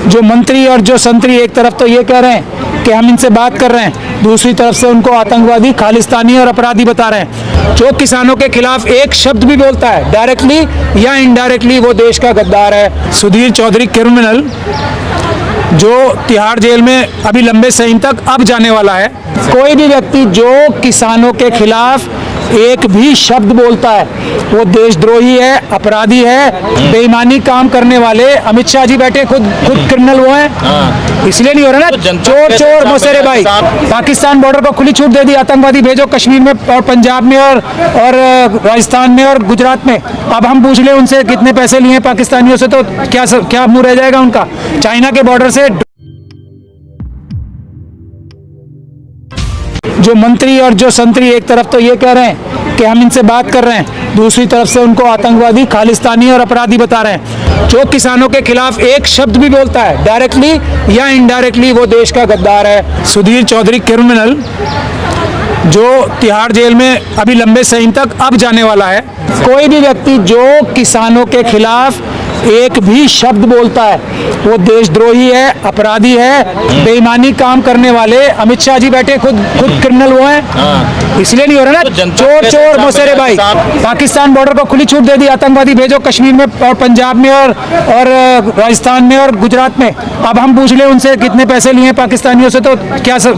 जो मंत्री और जो संतरी एक तरफ तो ये कह रहे हैं कि हम इनसे बात कर रहे हैं, दूसरी तरफ से उनको आतंकवादी, खालिस्तानी और अपराधी बता रहे हैं। जो किसानों के खिलाफ एक शब्द भी बोलता है डायरेक्टली या इनडायरेक्टली, वो देश का गद्दार है। सुधीर चौधरी क्रिमिनल जो तिहाड़ जेल में अभी लंबे समय तक अब जाने वाला है। कोई भी व्यक्ति जो किसानों के खिलाफ एक भी शब्द बोलता है वो देशद्रोही है, अपराधी है, बेईमानी काम करने वाले। अमित शाह जी बैठे खुद क्रिमिनल वो हैं, इसलिए नहीं हो रहा ना। चोर चोर मौसेरे भाई। पाकिस्तान बॉर्डर को खुली छूट दे दी, आतंकवादी भेजो कश्मीर में और पंजाब में और राजस्थान में और गुजरात में। अब हम पूछ ले उनसे कितने पैसे लिए पाकिस्तानियों से, तो क्या मुंह रह जाएगा उनका। चाइना के बॉर्डर से जो मंत्री और जो संतरी एक तरफ तो ये कह रहे हैं कि हम इनसे बात कर रहे हैं, दूसरी तरफ से उनको आतंकवादी, खालिस्तानी और अपराधी बता रहे हैं। जो किसानों के खिलाफ एक शब्द भी बोलता है डायरेक्टली या इनडायरेक्टली, वो देश का गद्दार है। सुधीर चौधरी क्रिमिनल जो तिहाड़ जेल में अभी लंबे समय तक अब जाने वाला है। कोई भी व्यक्ति जो किसानों के खिलाफ एक भी शब्द बोलता है वो देशद्रोही है, अपराधी है, बेईमानी काम करने वाले। अमित शाह जी बैठे खुद क्रिमिनल वो हैं, इसलिए नहीं हो रहा ना। चोर चोर मौसेरे भाई। पाकिस्तान बॉर्डर को खुली छूट दे दी, आतंकवादी भेजो कश्मीर में और पंजाब में और राजस्थान में और गुजरात में। अब हम पूछ ले उनसे कितने पैसे लिए पाकिस्तानियों से, तो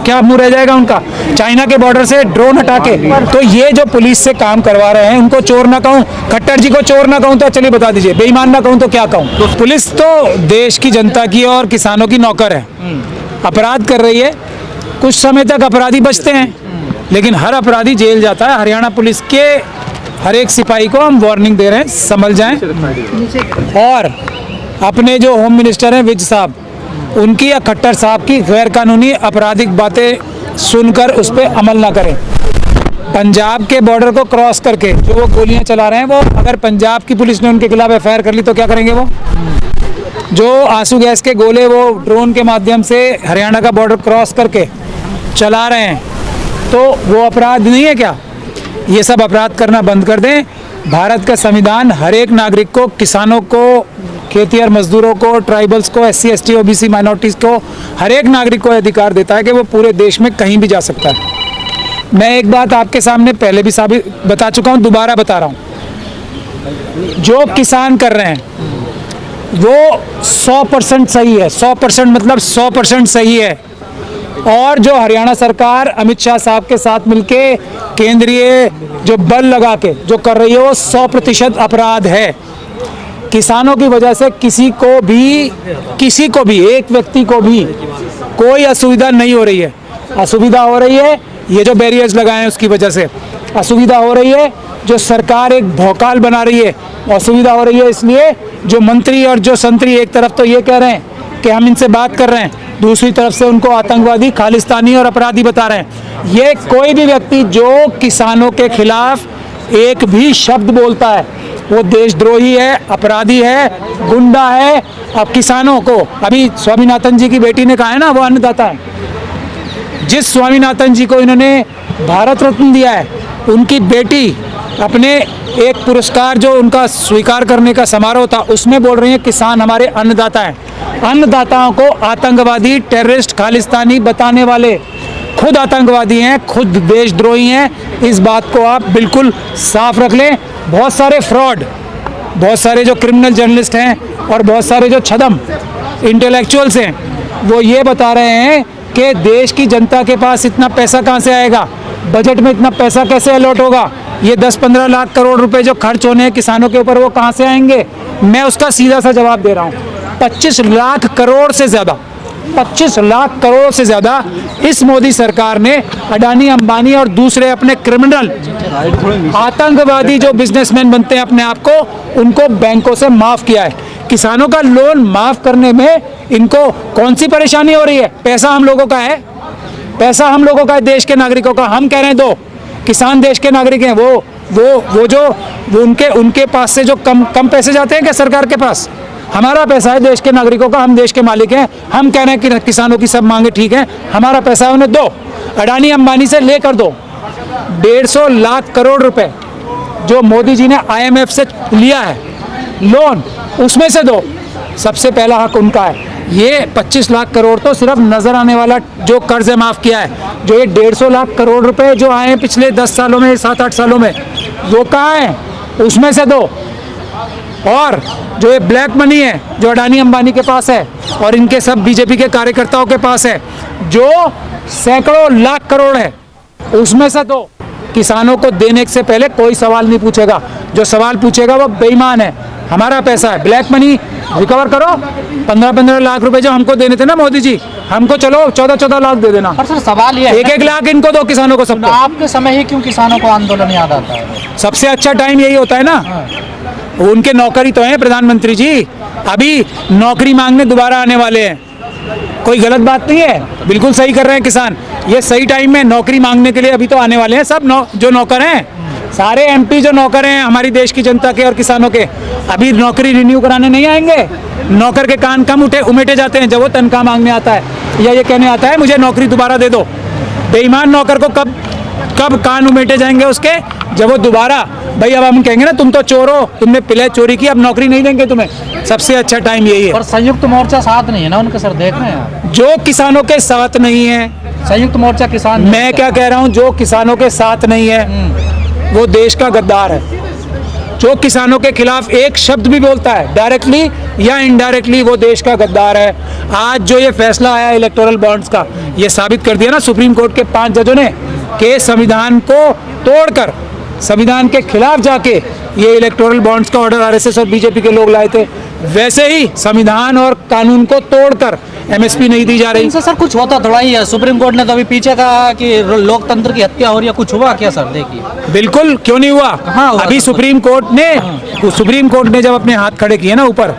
क्या मुंह रह जाएगा उनका। चाइना के बॉर्डर से ड्रोन हटा के। तो ये जो पुलिस से काम करवा रहे हैं, उनको चोर ना कहूँ, खट्टर जी को चोर ना कहूँ तो चलिए बता दीजिए, बेईमान ना कहूँ तो क्या कहूँ। तो पुलिस तो देश की जनता की और किसानों की नौकर है, अपराध कर रही है। कुछ समय तक अपराधी बचते हैं, लेकिन हर अपराधी जेल जाता है। हरियाणा पुलिस के हर एक सिपाही को हम वार्निंग दे रहे हैं, संभल जाएं। और अपने जो होम मिनिस्टर हैं विज साहब, उनकी या खट्टर साहब की गैर कानूनी आपराधिक बातें सुनकर उस पर अमल ना करें। पंजाब के बॉर्डर को क्रॉस करके जो वो गोलियां चला रहे हैं, वो अगर पंजाब की पुलिस ने उनके खिलाफ एफआईआर कर ली तो क्या करेंगे वो। जो आंसू गैस के गोले वो ड्रोन के माध्यम से हरियाणा का बॉर्डर क्रॉस करके चला रहे हैं, तो वो अपराध नहीं है क्या। ये सब अपराध करना बंद कर दें। भारत का संविधान हर एक नागरिक को, किसानों को, खेती और मजदूरों को, ट्राइबल्स को, SC ST OBC माइनॉरिटीज़ को, हर एक नागरिक को अधिकार देता है कि वो पूरे देश में कहीं भी जा सकता है। मैं एक बात आपके सामने पहले भी साबित बता चुका हूँ, दोबारा बता रहा हूँ। जो किसान कर रहे हैं वो 100% सही है। 100% मतलब 100% सही है। और जो हरियाणा सरकार अमित शाह साहब के साथ मिलके केंद्रीय जो बल लगा के जो कर रही है, वो 100% अपराध है। किसानों की वजह से किसी को भी एक व्यक्ति को भी कोई असुविधा नहीं हो रही है। असुविधा हो रही है ये जो बैरियर्स लगाए हैं उसकी वजह से असुविधा हो रही है। जो सरकार एक भौकाल बना रही है, असुविधा हो रही है। इसलिए जो मंत्री और जो संतरी एक तरफ तो ये कह रहे हैं कि हम इनसे बात कर रहे हैं, दूसरी तरफ से उनको आतंकवादी, खालिस्तानी और अपराधी बता रहे हैं। ये कोई भी व्यक्ति जो किसानों के खिलाफ एक भी शब्द बोलता है वो देशद्रोही है, अपराधी है, गुंडा है। अब किसानों को, अभी स्वामीनाथन जी की बेटी ने कहा है ना, वो अन्नदाता है। जिस स्वामीनाथन जी को इन्होंने भारत रत्न दिया है, उनकी बेटी अपने एक पुरस्कार जो उनका स्वीकार करने का समारोह था, उसमें बोल रही है किसान हमारे अन्नदाता हैं। अन्नदाताओं को आतंकवादी, टेररिस्ट, खालिस्तानी बताने वाले खुद आतंकवादी हैं, खुद देशद्रोही हैं। इस बात को आप बिल्कुल साफ रख लें। बहुत सारे फ्रॉड, बहुत सारे जो क्रिमिनल जर्नलिस्ट हैं और बहुत सारे जो छदम इंटेलेक्चुअल्स हैं, वो ये बता रहे हैं कि देश की जनता के पास इतना पैसा कहाँ से आएगा, बजट में इतना पैसा कैसे अलॉट होगा, ये 10-15 लाख करोड़ रुपए जो खर्च होने हैं किसानों के ऊपर, वो कहाँ से आएंगे। मैं उसका सीधा सा जवाब दे रहा हूँ। 25 लाख करोड़ से ज़्यादा, 25 लाख करोड़ से ज़्यादा इस मोदी सरकार ने अडानी, अंबानी और दूसरे अपने क्रिमिनल आतंकवादी जो बिजनेसमैन बनते हैं अपने आप को, उनको बैंकों से माफ़ किया है। किसानों का लोन माफ़ करने में इनको कौन सी परेशानी हो रही है। पैसा हम लोगों का है, पैसा हम लोगों का है, देश के नागरिकों का। हम कह रहे हैं दो, किसान देश के नागरिक हैं। वो उनके पास से जो कम पैसे जाते हैं क्या सरकार के पास, हमारा पैसा है देश के नागरिकों का, हम देश के मालिक हैं। हम कह रहे हैं कि किसानों की सब मांगे ठीक हैं, हमारा पैसा है, उन्हें दो। अडानी अंबानी से लेकर दो। 150 लाख करोड़ रुपए जो मोदी जी ने IMF से लिया है लोन, उसमें से दो। सबसे पहला हक उनका है। ये 25 लाख करोड़ तो सिर्फ नजर आने वाला जो कर्ज है माफ किया है। जो ये 150 लाख करोड़ रुपए जो आए हैं पिछले 10 सालों में, 7-8 सालों में, वो कहाँ है? उसमें से दो। और जो ये ब्लैक मनी है जो अडानी अंबानी के पास है और इनके सब बीजेपी के कार्यकर्ताओं के पास है, जो सैकड़ों लाख करोड़ है, उसमें से दो। किसानों को देने से पहले कोई सवाल नहीं पूछेगा। जो सवाल पूछेगा वो बेईमान है। हमारा पैसा है, ब्लैक मनी रिकवर करो। 15-15 लाख रुपए जो हमको देने थे ना मोदी जी, हमको चलो 14-14 लाख दे देना। पर सर सवाल ये है 1-1 लाख इनको दो, किसानों को सबको। आपके समय ही क्यों किसानों को आंदोलन याद आता है? सबसे अच्छा टाइम यही होता है ना। उनके नौकरी तो हैं प्रधानमंत्री जी, अभी नौकरी मांगने दोबारा आने वाले हैं। कोई गलत बात नहीं है, बिल्कुल सही कर रहे हैं किसान। ये सही टाइम में नौकरी मांगने के लिए अभी तो आने वाले हैं सब जो नौकर हैं, सारे एमपी जो नौकर हैं हमारी देश की जनता के और किसानों के, अभी नौकरी रिन्यू कराने नहीं आएंगे। नौकर के कान कम उमेटे जाते हैं जब वो तनख्वाह मांगने आता है या ये कहने आता है मुझे नौकरी दोबारा दे दो। बेईमान नौकर को कब कान उमेटे जाएंगे उसके? जब वो दोबारा, भाई अब हम कहेंगे ना तुम तो चोर हो, तुमने पहले चोरी की, अब नौकरी नहीं देंगे तुम्हें। सबसे अच्छा टाइम यही है। पर संयुक्त मोर्चा साथ नहीं है ना उनके सर, देख रहे हैं जो किसानों के साथ नहीं है, संयुक्त मोर्चा किसान, मैं क्या कह रहा हूँ, जो किसानों के साथ नहीं है वो देश का गद्दार है। जो किसानों के खिलाफ एक शब्द भी बोलता है डायरेक्टली या इनडायरेक्टली, वो देश का गद्दार है। आज जो ये फैसला आया इलेक्टोरल बॉन्ड्स का, ये साबित कर दिया ना सुप्रीम कोर्ट के 5 जजों ने कि संविधान को तोड़कर, संविधान के खिलाफ जाके ये इलेक्टोरल बॉन्ड्स का ऑर्डर आरएसएस और बीजेपी के लोग लाए थे। वैसे ही संविधान और कानून को तोड़कर एमएसपी नहीं दी जा रही। इनसे सर कुछ होता थोड़ा ही है। सुप्रीम कोर्ट ने तो अभी पीछे कहा कि लोकतंत्र की हत्या हो रही है, कुछ हुआ क्या सर? देखिए बिल्कुल क्यों नहीं हुआ। हुआ अभी सुप्रीम कोर्ट ने जब अपने हाथ खड़े किए ना ऊपर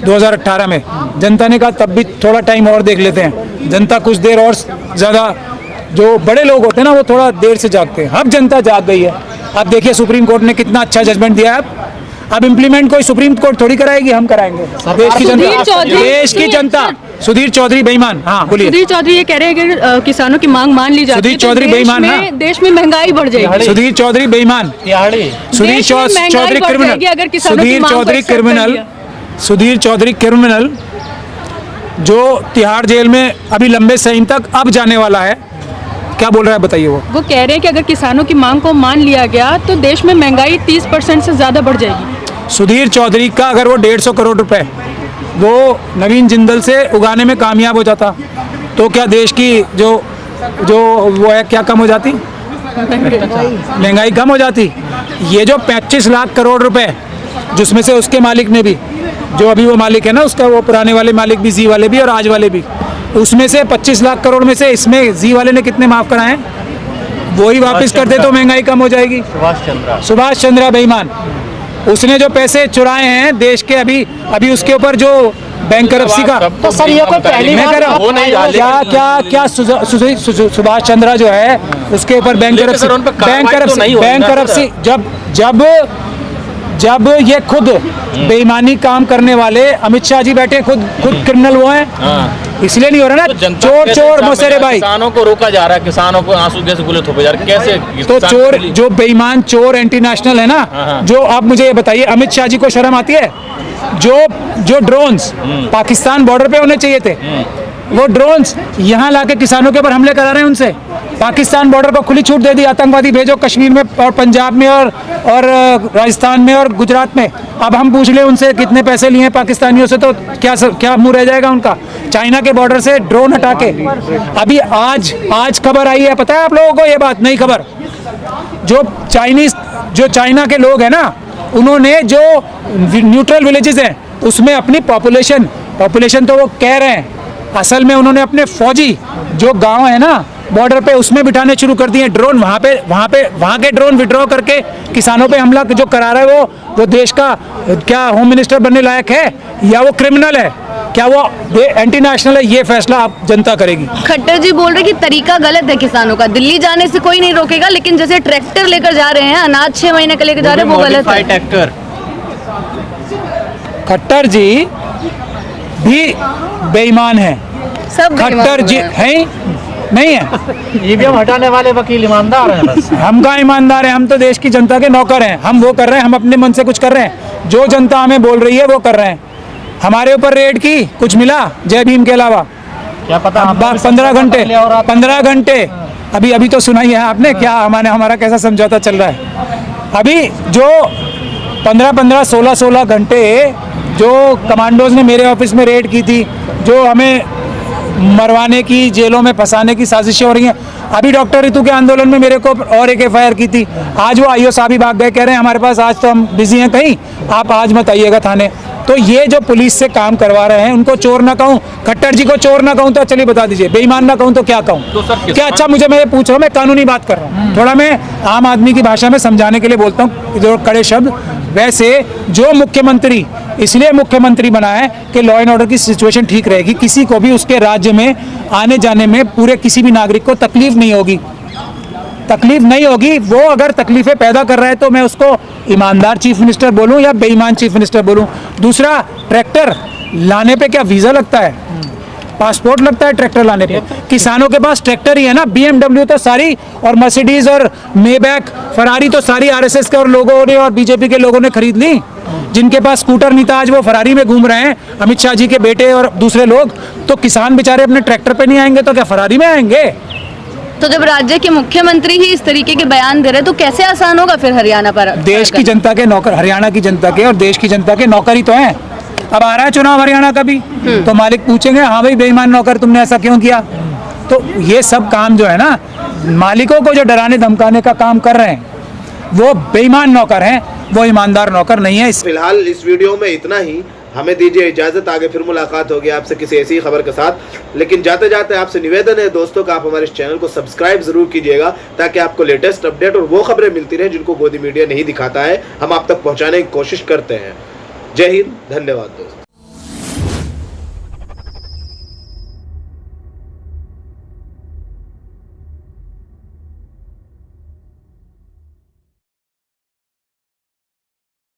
2018 में, जनता ने कहा तब भी थोड़ा टाइम और देख लेते हैं। जनता कुछ देर और ज्यादा, जो बड़े लोग होते हैं ना वो थोड़ा देर से जागते हैं। अब जनता जाग गई है। अब देखिए सुप्रीम कोर्ट ने कितना अच्छा जजमेंट दिया है। अब इम्प्लीमेंट कोई सुप्रीम कोर्ट थोड़ी कराएगी, हम कराएंगे। देश की जनता। सुधीर चौधरी बेईमान। हाँ बोलिए। सुधीर चौधरी ये कह रहे हैं कि किसानों की मांग मान ली जाती है, सुधीर चौधरी बेईमान, देश में महंगाई बढ़ जाएगी। सुधीर चौधरी बेईमान, सुधीर चौधरी क्रिमिनल, सुधीर चौधरी क्रिमिनल जो तिहाड़ जेल में अभी लंबे समय तक अब जाने वाला है। क्या बोल रहा है बताइए। वो कह रहे हैं कि अगर किसानों की मांग को मान लिया गया तो देश में महंगाई 30% से ज्यादा बढ़ जाएगी। सुधीर चौधरी का अगर वो 150 करोड़ रुपए वो नवीन जिंदल से उगाने में कामयाब हो जाता तो क्या देश की जो वो है क्या कम हो जाती? महंगाई कम हो जाती। ये जो 25 लाख करोड़ रुपए, जिसमें से उसके मालिक ने भी, जो अभी वो मालिक है ना उसका, वो पुराने वाले मालिक भी, जी वाले भी और आज वाले भी, उसमें से 25 लाख करोड़ में से इसमें जी वाले ने कितने माफ कराए? वही वापस कर दे तो महंगाई कम हो जाएगी। सुभाष चंद्रा बेईमान, उसने जो पैसे चुराए हैं देश के, अभी उसके ऊपर जो बैंक करप्सी का, तो सर ये कोई पहली मैं कह रहा हूँ क्या सुभाष चंद्रा जो है उसके ऊपर बैंक करप्सी जब ये खुद बेईमानी काम करने वाले अमित शाह जी बैठे, खुद क्रिमिनल वो हैं, इसलिए नहीं हो रहा ना। चोर मोसेरे भाई, किसानों को रोका जा रहा है, किसानों को आंसू गैस गुले थोपे जा रहे, कैसे? तो चोर, जो बेईमान चोर एंटी नेशनल है ना, जो आप मुझे ये बताइए, अमित शाह जी को शर्म आती है? जो ड्रोन्स पाकिस्तान बॉर्डर पे होने चाहिए थे, वो ड्रोन्स यहाँ लाके किसानों के ऊपर हमले करा रहे हैं। उनसे पाकिस्तान बॉर्डर को खुली छूट दे दी, आतंकवादी भेजो कश्मीर में और पंजाब में और राजस्थान में और गुजरात में। अब हम पूछ ले उनसे कितने पैसे लिए हैं पाकिस्तानियों से, तो क्या मुंह रह जाएगा उनका? चाइना के बॉर्डर से ड्रोन हटा के अभी आज खबर आई है, पता है आप लोगों को? ये बात नहीं खबर। जो चाइना के लोग हैं ना, उन्होंने जो न्यूट्रल विलेजेस हैं उसमें अपनी पॉपुलेशन तो वो कह रहे हैं, असल में उन्होंने अपने फौजी जो गांव है ना बॉर्डर पे, उसमें बिठाने शुरू कर दिए ड्रोन। वहाँ के ड्रोन विड्रॉ करके किसानों पे हमला जो करा रहा है वो देश का क्या होम मिनिस्टर बनने लायक है या वो क्रिमिनल है? क्या वो एंटी नेशनल है? ये फैसला आप जनता करेगी। खट्टर जी बोल रहे कि तरीका गलत है किसानों का, दिल्ली जाने से कोई नहीं रोकेगा, लेकिन जैसे ट्रैक्टर लेकर जा रहे हैं, अनाज 6 महीने का लेकर जा रहे हैं, वो गलत है। ट्रैक्टर खट्टर जी भी बेईमान है। सब खट्टर जी है नहीं है? ईवीएम हटाने वाले वकील ईमानदार हैं बस। हम कहाँ ईमानदार हैं? हम तो देश की जनता के नौकर हैं। हम वो कर रहे हैं, हम अपने मन से कुछ कर रहे हैं। जो जनता हमें बोल रही है वो कर रहे हैं। हमारे ऊपर रेड की, कुछ मिला जय भीम के अलावा? क्या पता हम 15 घंटे, और आप 15 घंटे अभी तो सुनाई है आपने क्या हमारा कैसा समझौता चल रहा है। अभी जो 15-15, 16-16 घंटे जो कमांडोज ने मेरे ऑफिस में रेड की थी, जो हमें मरवाने की, जेलों में फंसाने की साजिशें हो रही हैं। अभी डॉक्टर रितु के आंदोलन में मेरे को और एक FIR की थी, आज वो आईओ साहब ही भाग गए, कह रहे हैं हमारे पास आज तो हम बिजी हैं कहीं, आप आज मत आइएगा थाने। तो ये जो पुलिस से काम करवा रहे हैं, उनको चोर ना कहूँ, खट्टर जी को चोर ना कहूँ तो चलिए बता दीजिए, बेईमान ना कहूँ तो क्या कहूँ? तो सर क्या अच्छा मुझे, मैं ये पूछ रहा हूँ, मैं कानूनी बात कर रहा हूँ, थोड़ा मैं आम आदमी की भाषा में समझाने के लिए बोलता हूँ जो कड़े शब्द। वैसे जो मुख्यमंत्री इसलिए मुख्यमंत्री बना है कि लॉ एंड ऑर्डर की सिचुएशन ठीक रहेगी, किसी को भी उसके राज्य में आने जाने में पूरे किसी भी नागरिक को तकलीफ नहीं होगी, तकलीफ नहीं होगी। वो अगर तकलीफें पैदा कर रहा है तो मैं उसको ईमानदार चीफ मिनिस्टर बोलूं या बेईमान चीफ मिनिस्टर बोलूं। दूसरा, ट्रैक्टर लाने पे क्या वीज़ा लगता है? पासपोर्ट लगता है ट्रैक्टर लाने पे? किसानों के पास ट्रैक्टर ही है ना। BMW तो सारी, और मर्सिडीज और मेबैक, फरारी तो सारी RSS के और लोगों ने और BJP के लोगों ने खरीद ली। जिनके पास स्कूटर नहीं था आज वो फरारी में घूम रहे हैं, अमित शाह जी के बेटे और दूसरे लोग। तो किसान बेचारे अपने ट्रैक्टर पे नहीं आएंगे तो क्या फरारी में आएंगे? तो जब राज्य के मुख्यमंत्री ही इस तरीके के बयान दे रहे हैं तो कैसे आसान होगा फिर हरियाणा पर? देश की जनता के नौकर, हरियाणा की जनता के और देश की जनता के नौकर ही तो हैं। अब आ रहा है चुनाव हरियाणा का भी, तो मालिक पूछेंगे हाँ भाई बेईमान नौकर तुमने ऐसा क्यों किया? तो ये सब काम जो है ना, मालिकों को जो डराने धमकाने का काम कर रहे हैं वो बेईमान नौकर हैं, वो ईमानदार नौकर नहीं है। फिलहाल इस वीडियो में इतना ही, हमें दीजिए इजाज़त, आगे फिर मुलाकात होगी आपसे किसी ऐसी खबर के साथ। लेकिन जाते जाते आपसे निवेदन है दोस्तों का आप हमारे इस चैनल को सब्सक्राइब जरूर कीजिएगा, ताकि आपको लेटेस्ट अपडेट और वो खबरें मिलती रहे जिनको गोदी मीडिया नहीं दिखाता है, हम आप तक पहुंचाने की कोशिश करते हैं। जय हिंद, धन्यवाद।